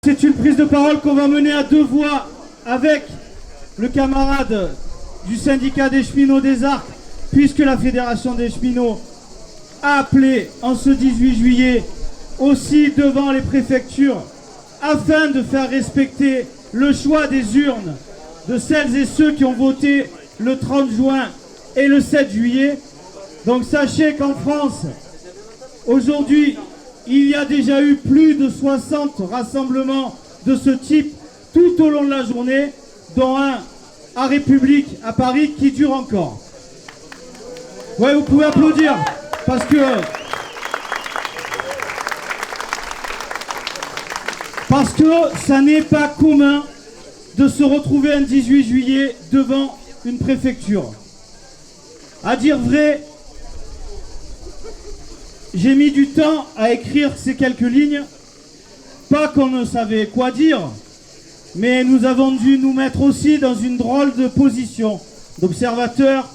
C'est une prise de parole qu'on va mener à deux voix avec le camarade du syndicat des cheminots des Arcs, puisque la Fédération des cheminots a appelé en ce 18 juillet aussi devant les préfectures afin de faire respecter le choix des urnes de celles et ceux qui ont voté le 30 juin et le 7 juillet. Donc sachez qu'en France, aujourd'hui, il y a déjà eu plus de 60 rassemblements de ce type tout au long de la journée, dont un à République à Paris qui dure encore. Ouais, vous pouvez applaudir parce que ça n'est pas commun de se retrouver un 18 juillet devant une préfecture. À dire vrai, j'ai mis du temps à écrire ces quelques lignes, pas qu'on ne savait quoi dire, mais nous avons dû nous mettre aussi dans une drôle de position d'observateur,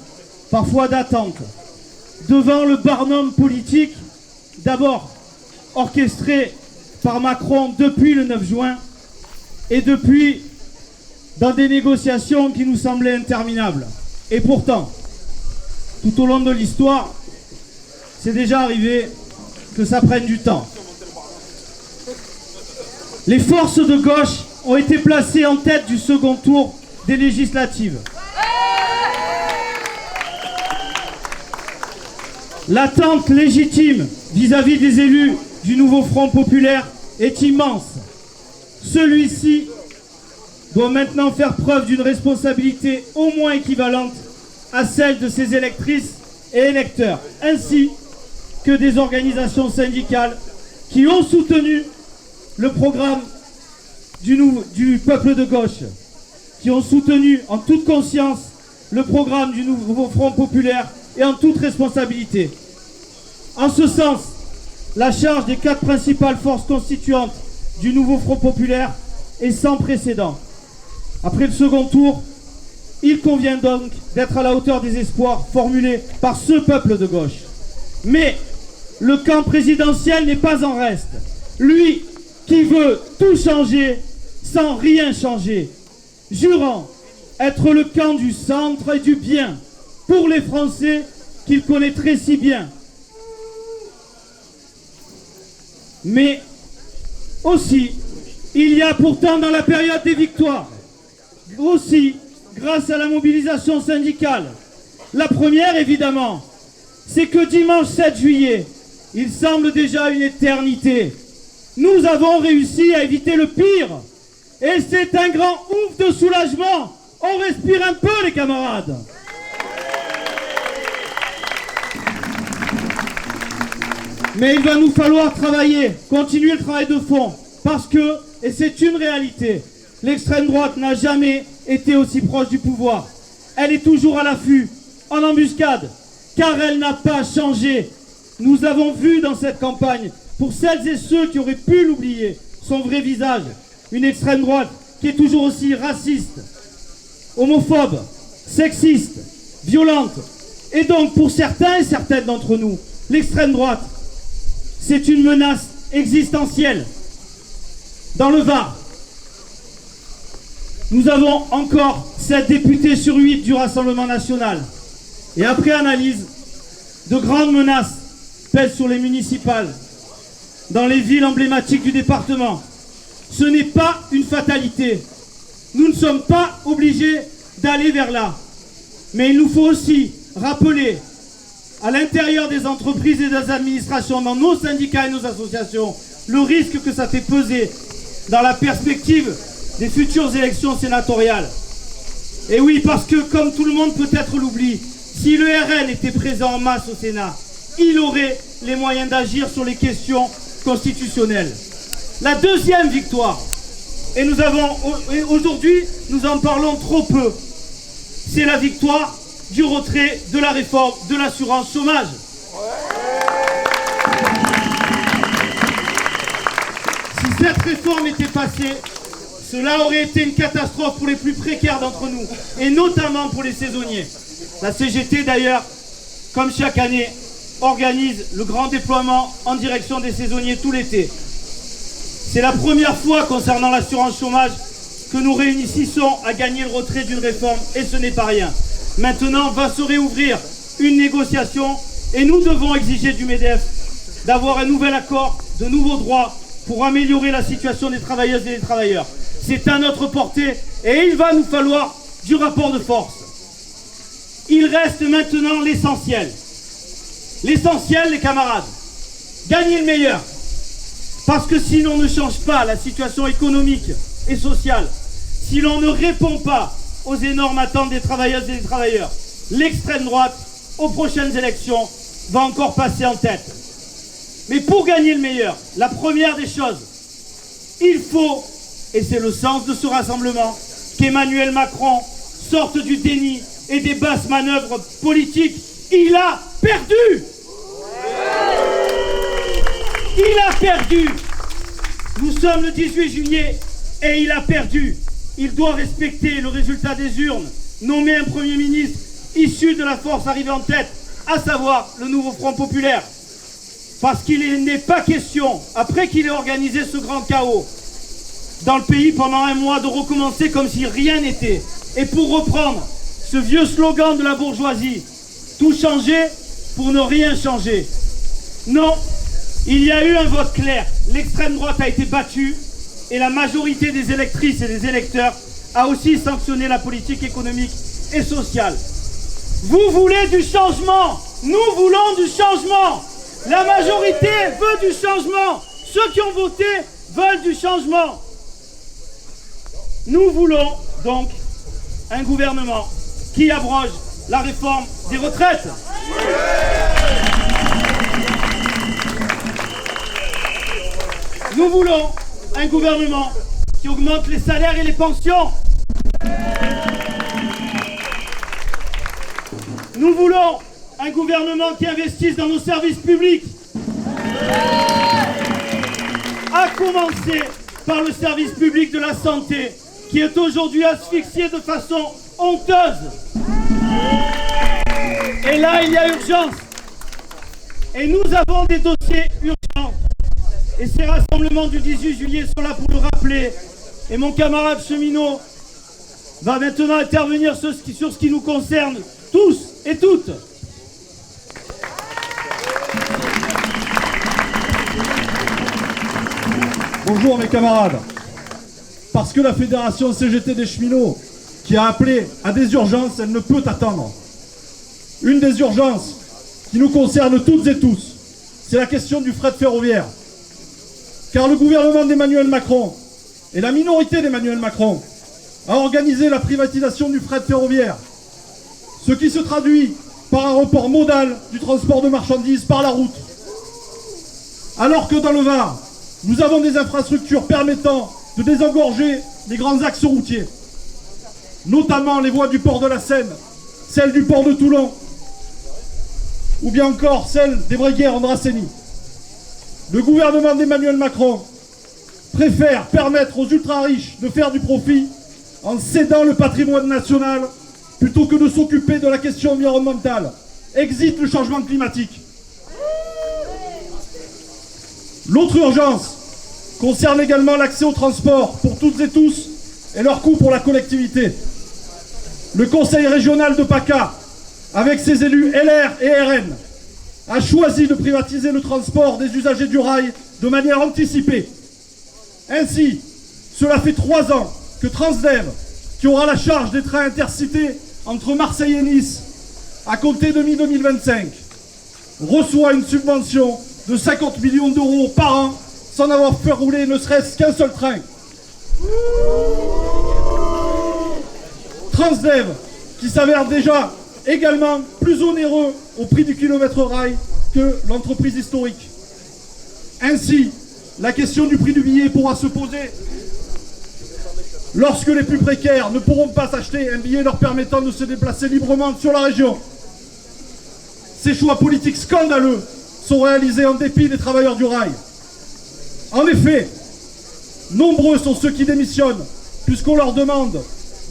parfois d'attente, devant le barnum politique, d'abord orchestré par Macron depuis le 9 juin, et depuis dans des négociations qui nous semblaient interminables. Et pourtant, tout au long de l'histoire, c'est déjà arrivé que ça prenne du temps. Les forces de gauche ont été placées en tête du second tour des législatives. L'attente légitime vis-à-vis des élus du nouveau Front populaire est immense. Celui-ci doit maintenant faire preuve d'une responsabilité au moins équivalente à celle de ses électrices et électeurs, ainsi que des organisations syndicales qui ont soutenu le programme du peuple de gauche, qui ont soutenu en toute conscience le programme du nouveau Front populaire et en toute responsabilité. En ce sens, la charge des 4 principales forces constituantes du nouveau Front populaire est sans précédent. Après le second tour, il convient donc d'être à la hauteur des espoirs formulés par ce peuple de gauche. Mais le camp présidentiel n'est pas en reste. Lui qui veut tout changer sans rien changer, jurant être le camp du centre et du bien pour les Français qu'il connaîtrait si bien. Mais aussi, il y a pourtant dans la période des victoires, aussi grâce à la mobilisation syndicale. La première, évidemment, c'est que dimanche 7 juillet, il semble déjà une éternité. Nous avons réussi à éviter le pire. Et c'est un grand ouf de soulagement. On respire un peu, les camarades. Mais il va nous falloir travailler, continuer le travail de fond. Parce que, et c'est une réalité, l'extrême droite n'a jamais été aussi proche du pouvoir. Elle est toujours à l'affût, en embuscade, car elle n'a pas changé. Nous avons vu dans cette campagne, pour celles et ceux qui auraient pu l'oublier, son vrai visage. Une extrême droite qui est toujours aussi raciste, homophobe, sexiste, violente. Et donc, pour certains et certaines d'entre nous, l'extrême droite, c'est une menace existentielle. Dans le Var, nous avons encore 7 députés sur 8 du Rassemblement national. Et après analyse, de grandes menaces pèsent sur les municipales, dans les villes emblématiques du département. Ce n'est pas une fatalité. Nous ne sommes pas obligés d'aller vers là. Mais il nous faut aussi rappeler à l'intérieur des entreprises et des administrations, dans nos syndicats et nos associations, le risque que ça fait peser dans la perspective des futures élections sénatoriales. Et oui, parce que, comme tout le monde peut-être l'oublie, si le RN était présent en masse au Sénat, il aurait les moyens d'agir sur les questions constitutionnelles. La deuxième victoire, et aujourd'hui, nous en parlons trop peu, c'est la victoire du retrait de la réforme de l'assurance chômage. Si cette réforme était passée, cela aurait été une catastrophe pour les plus précaires d'entre nous, et notamment pour les saisonniers. La CGT d'ailleurs, comme chaque année, organise le grand déploiement en direction des saisonniers tout l'été. C'est la première fois concernant l'assurance chômage que nous réunissons à gagner le retrait d'une réforme et ce n'est pas rien. Maintenant va se réouvrir une négociation et nous devons exiger du MEDEF d'avoir un nouvel accord, de nouveaux droits pour améliorer la situation des travailleuses et des travailleurs. C'est à notre portée et il va nous falloir du rapport de force. Il reste maintenant l'essentiel. L'essentiel, les camarades, gagner le meilleur. Parce que si l'on ne change pas la situation économique et sociale, si l'on ne répond pas aux énormes attentes des travailleuses et des travailleurs, l'extrême droite, aux prochaines élections, va encore passer en tête. Mais pour gagner le meilleur, la première des choses, il faut, et c'est le sens de ce rassemblement, qu'Emmanuel Macron sorte du déni et des basses manœuvres politiques. Il a perdu! Il a perdu! Nous sommes le 18 juillet et il a perdu. Il doit respecter le résultat des urnes, nommer un Premier ministre issu de la force arrivée en tête, à savoir le nouveau Front populaire. Parce qu'il n'est pas question, après qu'il ait organisé ce grand chaos dans le pays pendant un mois, de recommencer comme si rien n'était. Et pour reprendre ce vieux slogan de la bourgeoisie, tout changer pour ne rien changer. Non, il y a eu un vote clair. L'extrême droite a été battue et la majorité des électrices et des électeurs a aussi sanctionné la politique économique et sociale. Vous voulez du changement, nous voulons du changement. La majorité veut du changement. Ceux qui ont voté veulent du changement. Nous voulons donc un gouvernement qui abroge la réforme des retraites. Nous voulons un gouvernement qui augmente les salaires et les pensions. Nous voulons un gouvernement qui investisse dans nos services publics. À commencer par le service public de la santé, qui est aujourd'hui asphyxié de façon honteuse. Et là, il y a urgence. Et nous avons des dossiers urgents. Et ces rassemblements du 18 juillet sont là pour le rappeler. Et mon camarade cheminot va maintenant intervenir sur ce qui nous concerne tous et toutes. Bonjour mes camarades. Parce que la Fédération CGT des cheminots, qui a appelé à des urgences, elle ne peut attendre. Une des urgences qui nous concerne toutes et tous, c'est la question du fret ferroviaire. Car le gouvernement d'Emmanuel Macron et la minorité d'Emmanuel Macron a organisé la privatisation du fret ferroviaire, ce qui se traduit par un report modal du transport de marchandises par la route. Alors que dans le Var, nous avons des infrastructures permettant de désengorger les grands axes routiers, notamment les voies du port de la Seine, celles du port de Toulon, ou bien encore celles des Bréguières en Dracénie. Le gouvernement d'Emmanuel Macron préfère permettre aux ultra-riches de faire du profit en cédant le patrimoine national plutôt que de s'occuper de la question environnementale. Exit le changement climatique. L'autre urgence concerne également l'accès au transport pour toutes et tous et leur coût pour la collectivité. Le conseil régional de PACA, avec ses élus LR et RN, a choisi de privatiser le transport des usagers du rail de manière anticipée. Ainsi, cela fait 3 ans que Transdev, qui aura la charge des trains intercités entre Marseille et Nice, à compter de mi-2025, reçoit une subvention de 50 millions d'euros par an sans avoir fait rouler ne serait-ce qu'un seul train. Transdev, qui s'avère déjà également plus onéreux au prix du kilomètre rail que l'entreprise historique. Ainsi, la question du prix du billet pourra se poser lorsque les plus précaires ne pourront pas s'acheter un billet leur permettant de se déplacer librement sur la région. Ces choix politiques scandaleux sont réalisés en dépit des travailleurs du rail. En effet, nombreux sont ceux qui démissionnent puisqu'on leur demande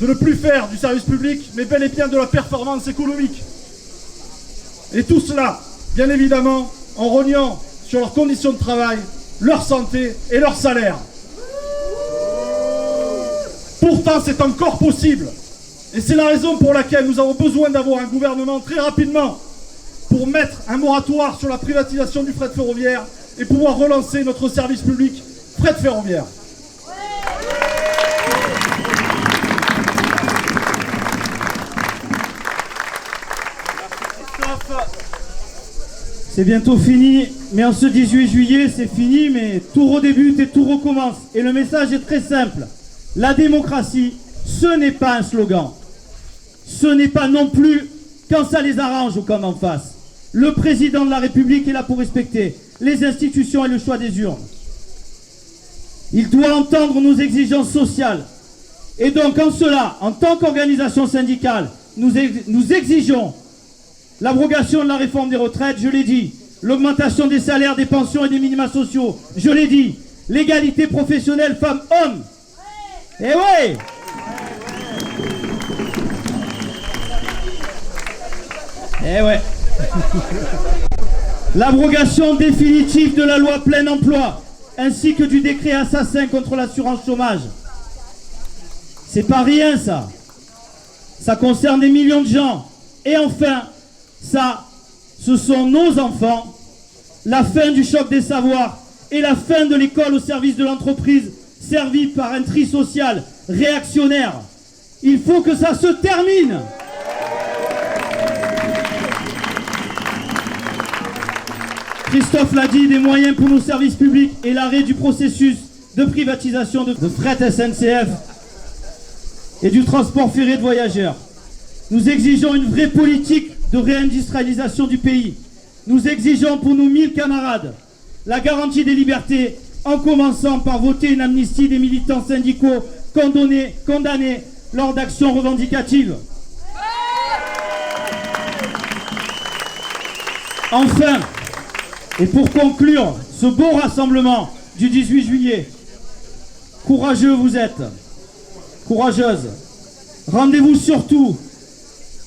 de ne plus faire du service public, mais bel et bien de la performance économique. Et tout cela, bien évidemment, en rognant sur leurs conditions de travail, leur santé et leur salaire. pourtant c'est encore possible. Et c'est la raison pour laquelle nous avons besoin d'avoir un gouvernement très rapidement pour mettre un moratoire sur la privatisation du fret ferroviaire et pouvoir relancer notre service public fret ferroviaire. C'est bientôt fini, mais en ce 18 juillet, c'est fini, mais tout redébute et tout recommence. Et le message est très simple. La démocratie, ce n'est pas un slogan. Ce n'est pas non plus quand ça les arrange ou comme en face. Le président de la République est là pour respecter les institutions et le choix des urnes. Il doit entendre nos exigences sociales. Et donc en cela, en tant qu'organisation syndicale, nous exigeons l'abrogation de la réforme des retraites, je l'ai dit, l'augmentation des salaires, des pensions et des minima sociaux, je l'ai dit, l'égalité professionnelle femmes-hommes. Eh ouais. Eh ouais. L'abrogation définitive de la loi plein emploi, ainsi que du décret assassin contre l'assurance chômage. C'est pas rien ça. Ça concerne des millions de gens. Et enfin, ça, ce sont nos enfants. La fin du choc des savoirs et la fin de l'école au service de l'entreprise, servie par un tri social réactionnaire. Il faut que ça se termine. Christophe l'a dit, des moyens pour nos services publics et l'arrêt du processus de privatisation de fret SNCF et du transport ferré de voyageurs. Nous exigeons une vraie politique de réindustrialisation du pays. Nous exigeons pour nos 1000 camarades la garantie des libertés, en commençant par voter une amnistie des militants syndicaux condamnés lors d'actions revendicatives. Enfin, et pour conclure ce beau rassemblement du 18 juillet, courageux vous êtes, courageuses. Rendez-vous surtout,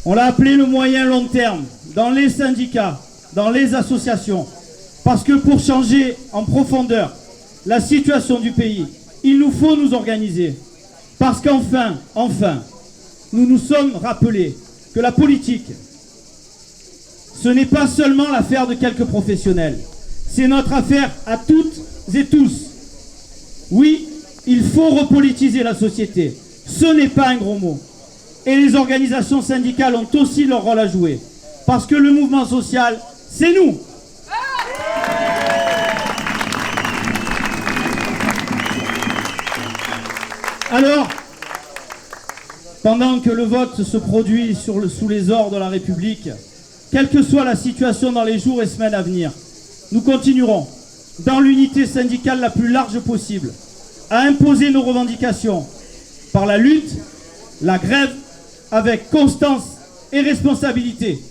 on l'a appelé le moyen long terme, dans les syndicats, dans les associations. Parce que pour changer en profondeur la situation du pays, il nous faut nous organiser. Parce qu'enfin, nous nous sommes rappelés que la politique, ce n'est pas seulement l'affaire de quelques professionnels. C'est notre affaire à toutes et tous. Oui, il faut repolitiser la société. Ce n'est pas un gros mot. Et les organisations syndicales ont aussi leur rôle à jouer. Parce que le mouvement social, c'est nous. Alors, pendant que le vote se produit sous les ors de la République, quelle que soit la situation dans les jours et semaines à venir, nous continuerons, dans l'unité syndicale la plus large possible, à imposer nos revendications par la lutte, la grève, avec constance et responsabilité.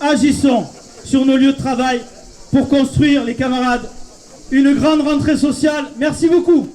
Agissons sur nos lieux de travail pour construire, les camarades, une grande rentrée sociale. Merci beaucoup.